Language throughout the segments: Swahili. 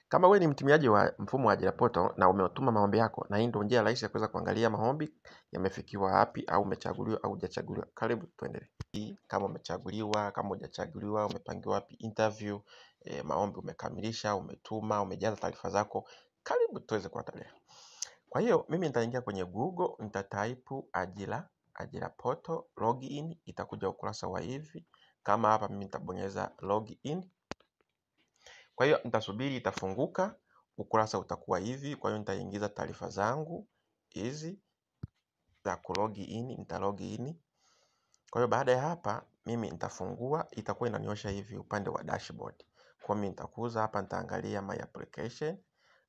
Kama wewe ni mtumiaji wa mfumo wa ajira portal na umetuma maombi yako, na hii ndio njia rahisi ya kuweza kuangalia maombi yamefikiwa wapi au umechaguliwa au hujachaguliwa. Karibu tuendelee. Kama umechaguliwa, kama hujachaguliwa, umepangiwa wapi interview, maombi umekamilisha, umetuma, umejaza taarifa zako, karibu tuweze kuendelea. Kwa hiyo mimi nitaingia kwenye Google, nitatype ajira portal login, itakuja ukurasa wa hivi. Kama hapa mimi nitabonyeza login. Kwa hiyo nitasubiri itafunguka, ukurasa utakuwa hivi. Kwa hiyo nitaingiza taarifa zangu hizi za kulogin, nitalogin. Kwa hiyo baada ya hapa mimi nitafungua, itakuwa inaniosha hivi upande wa dashboard. Kwa mimi nitakuza hapa, nitaangalia my application.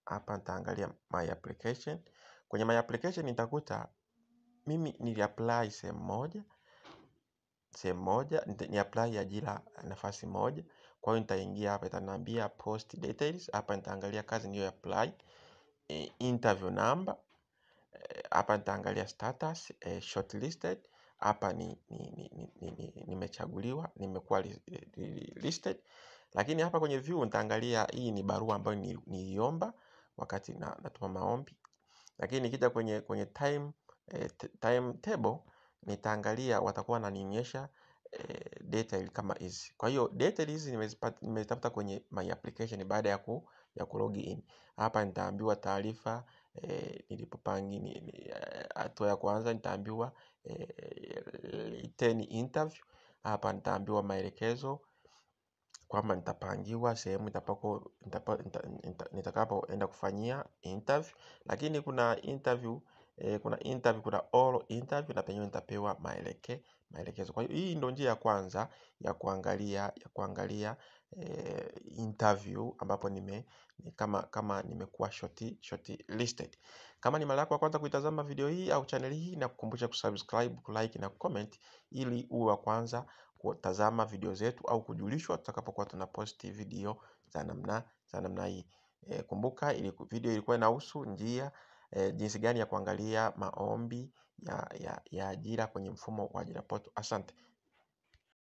Hapa nitaangalia my application. Kwenye my application nitakuta mimi niliapply sehemu moja, ni apply ajira nafasi moja. Kwa hiyo nitaingia hapa, itaniambia post details. Hapa nitaangalia kazi niliyo apply, interview number. Hapa nitaangalia status, shortlisted. Hapa nimechaguliwa, nimekuwa listed. Lakini hapa kwenye view nitaangalia hii ni barua ambayo niliomba wakati natuma maombi. Lakini nikija kwenye time table nitaangalia watakuwa wananionyesha detail kama hizi. Kwa hiyo detail hizi nimezitafuta kwenye my application baada ya kulogin. Hapa nitaambiwa taarifa, nilipopangi hatua ya kwanza nitaambiwa ten interview. Hapa nitaambiwa maelekezo kwamba nitapangiwa sehemu nitakapoenda kufanyia interview. Lakini kuna interview, kuna all interview na penyewe nitapewa maelekezo. Kwa hiyo hii ndio njia ya kwanza ya kuangalia interview ambapo kama nimekuwa shortlisted. Kama ni mara yako ya kwanza kuitazama video hii au channel hii, nakukumbusha kusubscribe, kulike na comment ili uwe wa kwanza kutazama video zetu au kujulishwa tutakapokuwa tunaposti video za namna hii. Kumbuka video ilikuwa inahusu jinsi gani ya kuangalia maombi ya ajira kwenye mfumo wa ajira portal. Asante.